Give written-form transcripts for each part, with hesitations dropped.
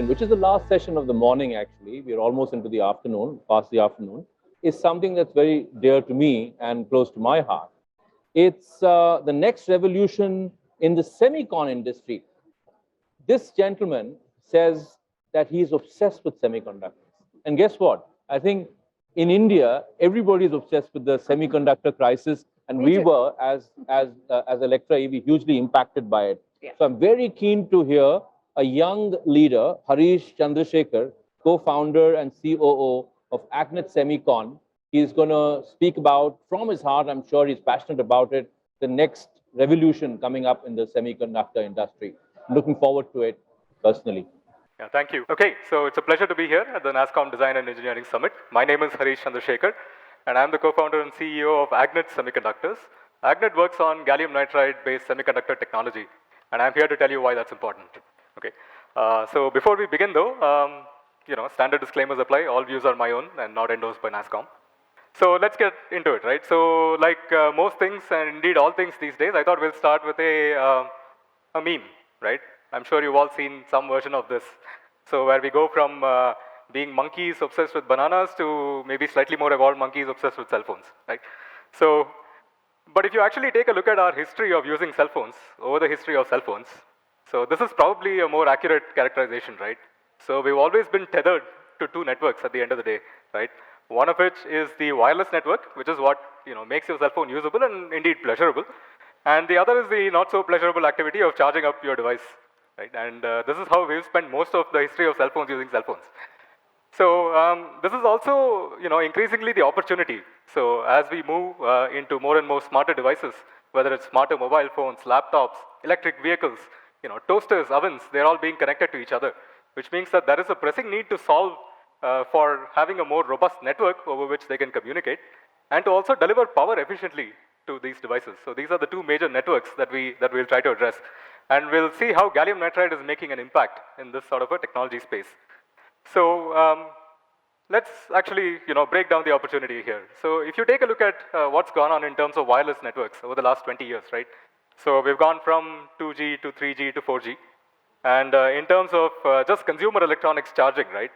session, which is the last session of the morning actually, we're almost into the afternoon, past the afternoon, is something that's very dear to me and close to my heart. It's the next revolution in the semicon industry. This gentleman says that he's obsessed with semiconductors. And guess what? I think in India, everybody is obsessed with the semiconductor crisis, and we were, as Electra EV, hugely impacted by it. Yeah. So I'm very keen to hear a young leader, Hareesh Chandrasekar, co-founder and COO of AGNIT Semicon. He's going to speak about, from his heart, I'm sure he's passionate about it, the next revolution coming up in the semiconductor industry. Looking forward to it personally. Yeah, thank you. Okay, so it's a pleasure to be here at the NASSCOM Design and Engineering Summit. My name is Hareesh Chandrasekar, and I'm the co-founder and CEO of AGNIT Semiconductors. AGNIT works on gallium nitride-based semiconductor technology, and I'm here to tell you why that's important. Okay, so before we begin though, standard disclaimers apply. All views are my own and not endorsed by NASSCOM. So let's get into it, right? So like most things, and indeed all things these days, I thought we'll start with a meme, right? I'm sure you've all seen some version of this. So where we go from being monkeys obsessed with bananas to maybe slightly more evolved monkeys obsessed with cell phones, right? So, but if you actually take a look at our history of using cell phones, over the history of cell phones, so this is probably a more accurate characterization, right? So we've always been tethered to two networks at the end of the day, right? One of which is the wireless network, which is what makes your cell phone usable and indeed pleasurable. And the other is the not so pleasurable activity of charging up your device, right? And this is how we've spent most of the history of cell phones using cell phones. So this is also, increasingly the opportunity. So as we move into more and more smarter devices, whether it's smarter mobile phones, laptops, electric vehicles, toasters, ovens, they're all being connected to each other, which means that there is a pressing need to solve for having a more robust network over which they can communicate, and to also deliver power efficiently to these devices. So these are the two major networks that we'll try to address. And we'll see how gallium nitride is making an impact in this sort of a technology space. So let's actually break down the opportunity here. So if you take a look at what's gone on in terms of wireless networks over the last 20 years, right? So we've gone from 2G to 3G to 4G. And in terms of just consumer electronics charging, right?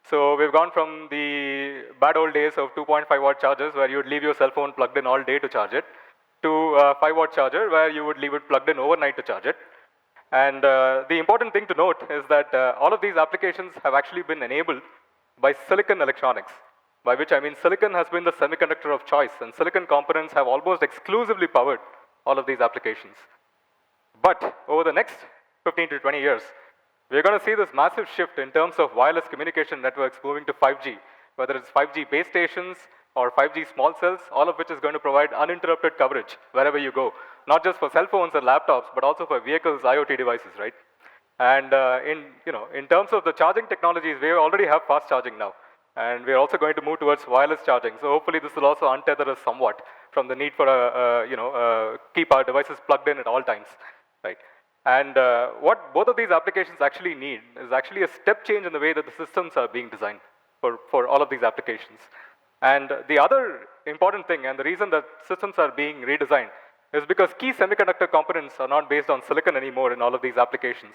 So we've gone from the bad old days of 2.5 watt chargers where you would leave your cell phone plugged in all day to charge it, to a 5 watt charger where you would leave it plugged in overnight to charge it. And the important thing to note is that all of these applications have actually been enabled by silicon electronics, by which I mean silicon has been the semiconductor of choice, and silicon components have almost exclusively powered all of these applications. But over the next 15 to 20 years, we're going to see this massive shift in terms of wireless communication networks moving to 5G, whether it's 5G base stations or 5G small cells, all of which is going to provide uninterrupted coverage wherever you go, not just for cell phones and laptops, but also for vehicles, IoT devices, right? And in terms of the charging technologies, we already have fast charging now, and we're also going to move towards wireless charging. So hopefully this will also untether us somewhat from the need for keep our devices plugged in at all times, right? And what both of these applications actually need is actually a step change in the way that the systems are being designed for all of these applications. And the other important thing, and the reason that systems are being redesigned, is because key semiconductor components are not based on silicon anymore in all of these applications.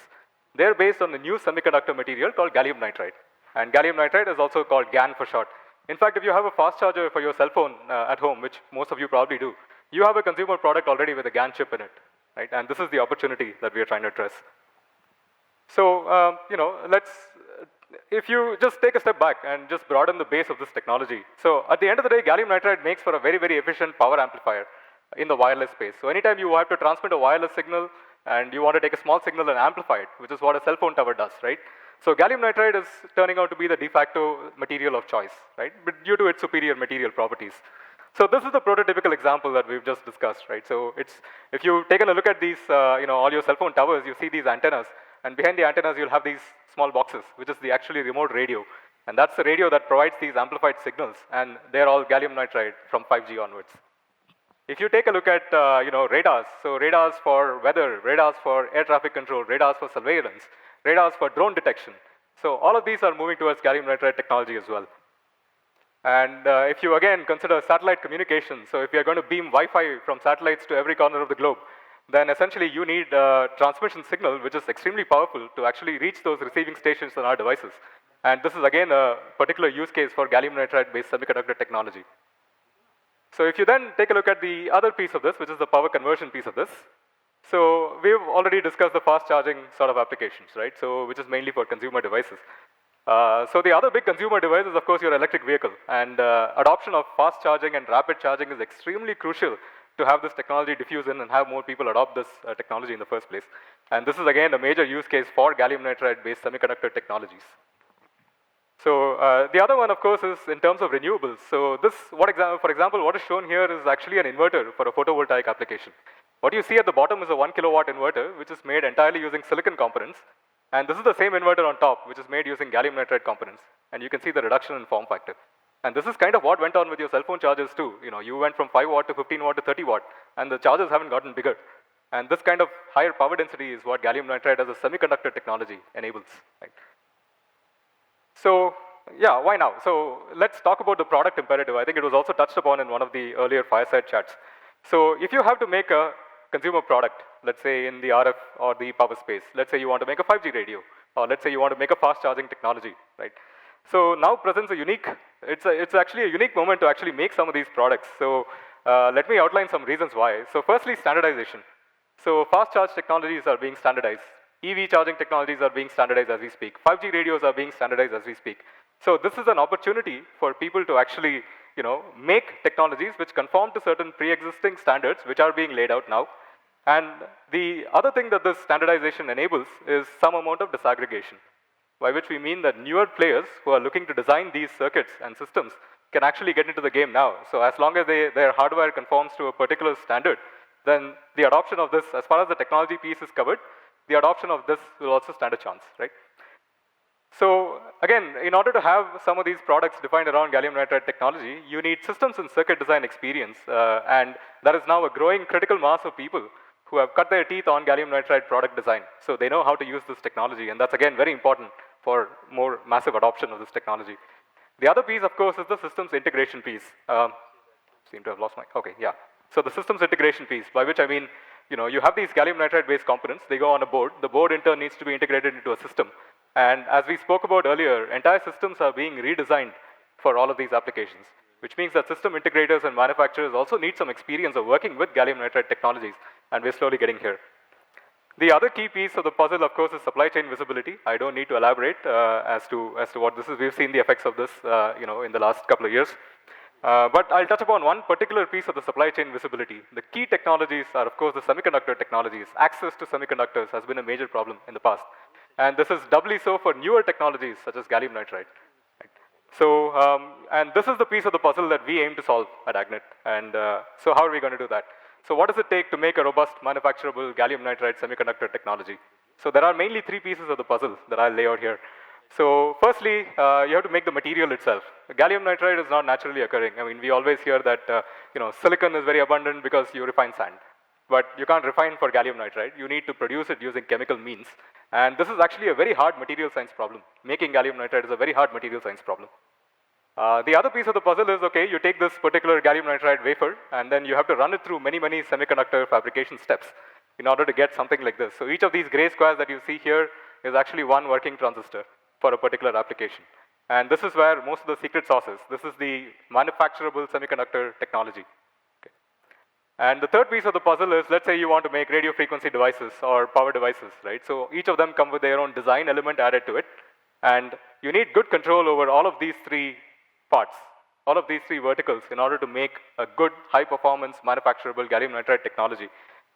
They're based on the new semiconductor material called gallium nitride. And gallium nitride is also called GaN for short. In fact, if you have a fast charger for your cell phone at home, which most of you probably do, you have a consumer product already with a GaN chip in it, right? And this is the opportunity that we are trying to address. So, if you just take a step back and just broaden the base of this technology. So at the end of the day, gallium nitride makes for a very, very efficient power amplifier in the wireless space. So anytime you have to transmit a wireless signal and you want to take a small signal and amplify it, which is what a cell phone tower does, right? So gallium nitride is turning out to be the de facto material of choice, right? But due to its superior material properties. So this is the prototypical example that we've just discussed, right? So if you've taken a look at these, all your cell phone towers, you see these antennas, and behind the antennas you'll have these small boxes, which is the actually remote radio. And that's the radio that provides these amplified signals, and they're all gallium nitride from 5G onwards. If you take a look at radars, so radars for weather, radars for air traffic control, radars for surveillance, radars for drone detection. So all of these are moving towards gallium nitride technology as well. And if you again consider satellite communication, so if you're going to beam Wi-Fi from satellites to every corner of the globe, then essentially you need a transmission signal which is extremely powerful to actually reach those receiving stations on our devices. And this is again a particular use case for gallium nitride-based semiconductor technology. So if you then take a look at the other piece of this, which is the power conversion piece of this, so we've already discussed the fast charging sort of applications, right? So which is mainly for consumer devices. So the other big consumer device is of course your electric vehicle, and adoption of fast charging and rapid charging is extremely crucial to have this technology diffuse in and have more people adopt this technology in the first place. And this is again a major use case for gallium nitride based semiconductor technologies. So the other one, of course, is in terms of renewables. So this, for example, what is shown here is actually an inverter for a photovoltaic application. What you see at the bottom is a 1 kilowatt inverter, which is made entirely using silicon components. And this is the same inverter on top, which is made using gallium nitride components. And you can see the reduction in form factor. And this is kind of what went on with your cell phone chargers too. You know, you went from 5 watt to 15 watt to 30 watt, and the chargers haven't gotten bigger. And this kind of higher power density is what gallium nitride as a semiconductor technology enables. Right? So, yeah, why now? So let's talk about the product imperative. I think it was also touched upon in one of the earlier fireside chats. So if you have to make a consumer product, let's say in the RF or the power space, let's say you want to make a 5G radio, or let's say you want to make a fast charging technology, right? So now presents a unique, it's actually a unique moment to actually make some of these products. So let me outline some reasons why. So firstly, standardization. So fast charge technologies are being standardized. EV charging technologies are being standardized as we speak. 5G radios are being standardized as we speak. So this is an opportunity for people to actually, make technologies which conform to certain pre-existing standards which are being laid out now. And the other thing that this standardization enables is some amount of disaggregation, by which we mean that newer players who are looking to design these circuits and systems can actually get into the game now. So as long as their hardware conforms to a particular standard, then the adoption of this, as far as the technology piece is covered, the adoption of this will also stand a chance, right? So again, in order to have some of these products defined around gallium nitride technology, you need systems and circuit design experience, and there is now a growing critical mass of people who have cut their teeth on gallium nitride product design. So they know how to use this technology, and that's again very important for more massive adoption of this technology. The other piece, of course, is the systems integration piece. Seem to have lost my, okay, yeah. So the systems integration piece, by which I mean, you have these gallium nitride based components, they go on a board, the board in turn needs to be integrated into a system. And as we spoke about earlier, entire systems are being redesigned for all of these applications, which means that system integrators and manufacturers also need some experience of working with gallium nitride technologies, and we're slowly getting here. The other key piece of the puzzle, of course, is supply chain visibility. I don't need to elaborate as to what this is. We've seen the effects of this, in the last couple of years. But I'll touch upon one particular piece of the supply chain visibility. The key technologies are, of course, the semiconductor technologies. Access to semiconductors has been a major problem in the past. And this is doubly so for newer technologies, such as gallium nitride. Right? So, and this is the piece of the puzzle that we aim to solve at AGNIT. And so how are we going to do that? So what does it take to make a robust manufacturable gallium nitride semiconductor technology? So there are mainly three pieces of the puzzle that I'll lay out here. So firstly, you have to make the material itself. Gallium nitride is not naturally occurring. I mean, we always hear that silicon is very abundant because you refine sand. But you can't refine for gallium nitride. You need to produce it using chemical means. And this is actually a very hard material science problem. Making gallium nitride is a very hard material science problem. The other piece of the puzzle is, okay, you take this particular gallium nitride wafer, and then you have to run it through many, many semiconductor fabrication steps in order to get something like this. So each of these gray squares that you see here is actually one working transistor for a particular application. And this is where most of the secret sauce is. This is the manufacturable semiconductor technology. Okay. And the third piece of the puzzle is, let's say you want to make radio frequency devices or power devices, right? So each of them come with their own design element added to it. And you need good control over all of these three parts, all of these three verticals in order to make a good high performance manufacturable gallium nitride technology.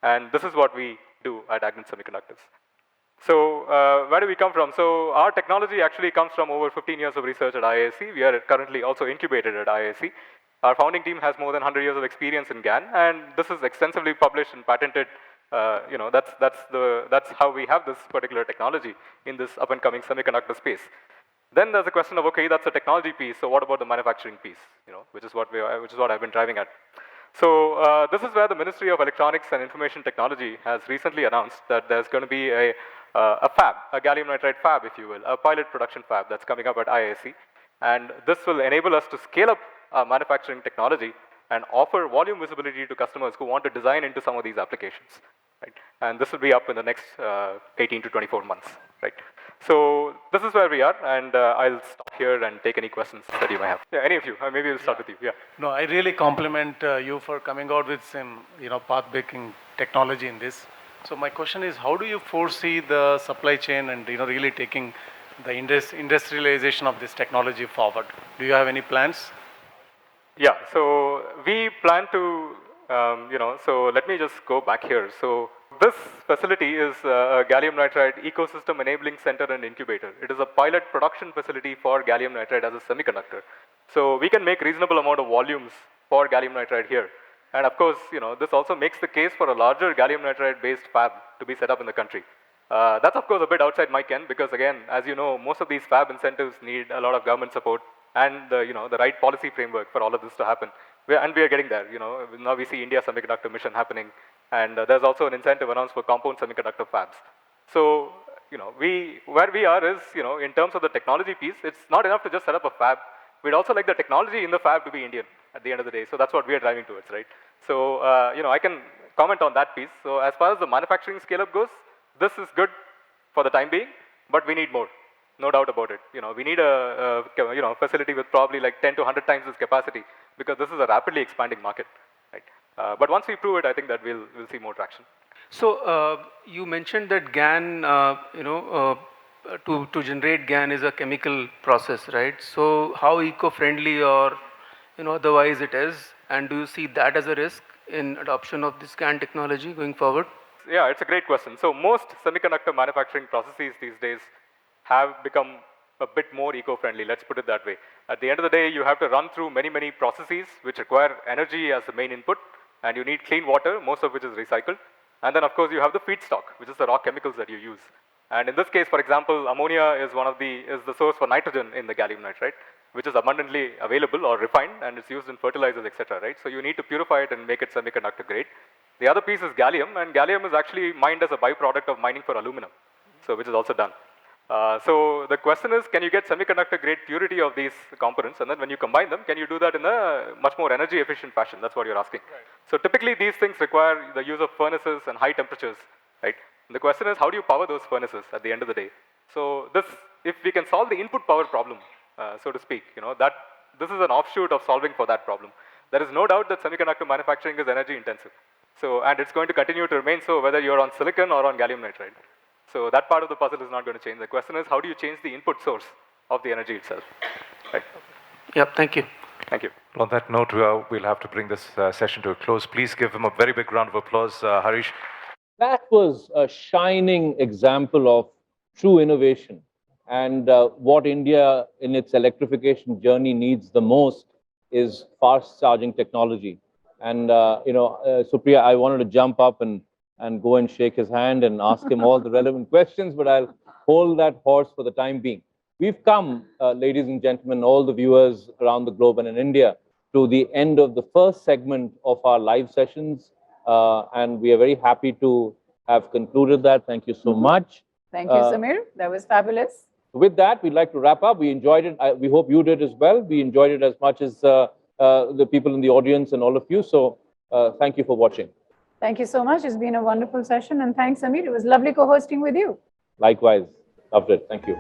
And this is what we do at AGNIT Semiconductors. So where do we come from? So our technology actually comes from over 15 years of research at IISc. We are currently also incubated at IISc. Our founding team has more than 100 years of experience in GaN, and this is extensively published and patented. That's how we have this particular technology in this up and coming semiconductor space. Then there's a question of, okay, that's a technology piece. So what about the manufacturing piece? Which is what I've been driving at. So this is where the Ministry of Electronics and Information Technology has recently announced that there's going to be a fab, a gallium nitride fab, if you will, a pilot production fab that's coming up at IISc. And this will enable us to scale up our manufacturing technology and offer volume visibility to customers who want to design into some of these applications. right? And this will be up in the next 18 to 24 months, right? So this is where we are, and I'll stop here and take any questions that you may have. Yeah, any of you? Maybe we'll start with you. Yeah. No, I really compliment you for coming out with some, path-breaking technology in this. So my question is, how do you foresee the supply chain and, really taking the industrialization of this technology forward? Do you have any plans? Yeah, so we plan to, so let me just go back here. So this facility is a gallium nitride ecosystem enabling center and incubator. It is a pilot production facility for gallium nitride as a semiconductor. So we can make reasonable amount of volumes for gallium nitride here. And of course, this also makes the case for a larger gallium nitride based fab to be set up in the country. That's of course a bit outside my ken because again, as you know, most of these fab incentives need a lot of government support and the right policy framework for all of this to happen. And we are getting there. Now we see India Semiconductor Mission happening, and there's also an incentive announced for compound semiconductor fabs. So where we are is in terms of the technology piece, it's not enough to just set up a fab. We'd also like the technology in the fab to be Indian at the end of the day. So that's what we are driving towards, right? So I can comment on that piece. So as far as the manufacturing scale-up goes, this is good for the time being, but we need more. No doubt about it. We need a facility with probably like 10 to 100 times this capacity because this is a rapidly expanding market, right? But once we prove it, I think that we'll see more traction. So you mentioned that GaN, to generate GaN is a chemical process, right? So how eco-friendly or otherwise it is, and do you see that as a risk in adoption of this GaN technology going forward? Yeah, it's a great question. So most semiconductor manufacturing processes these days have become a bit more eco-friendly, let's put it that way. At the end of the day, you have to run through many, many processes which require energy as the main input, and you need clean water, most of which is recycled. And then of course you have the feedstock, which is the raw chemicals that you use. And in this case, for example, ammonia is the source for nitrogen in the gallium nitride, which is abundantly available or refined, and it's used in fertilizers, etc., right? So you need to purify it and make it semiconductor grade. The other piece is gallium, and gallium is actually mined as a byproduct of mining for aluminum, so which is also done. So the question is, can you get semiconductor grade purity of these components, and then when you combine them, can you do that in a much more energy efficient fashion? That's what you're asking. Right. So typically these things require the use of furnaces and high temperatures, right? And the question is, how do you power those furnaces at the end of the day? So if we can solve the input power problem, so to speak, this is an offshoot of solving for that problem. There is no doubt that semiconductor manufacturing is energy intensive. So, and it's going to continue to remain so whether you're on silicon or on gallium nitride. So that part of the puzzle is not going to change. The question is, how do you change the input source of the energy itself? Right? Yep, thank you. Thank you. Well, on that note, we'll have to bring this session to a close. Please give him a very big round of applause, Hareesh. That was a shining example of true innovation. And what India in its electrification journey needs the most is fast charging technology. And, Supriya, I wanted to jump up and go and shake his hand and ask him all the relevant questions, but I'll hold that horse for the time being. We've come, ladies and gentlemen, all the viewers around the globe and in India, to the end of the first segment of our live sessions. And we are very happy to have concluded that. Thank you so much. Thank you, Samir. That was fabulous. With that, we'd like to wrap up. We enjoyed it. We hope you did as well. We enjoyed it as much as the people in the audience and all of you. So thank you for watching. Thank you so much. It's been a wonderful session. And thanks, Samir. It was lovely co-hosting with you. Likewise. Loved it. Thank you.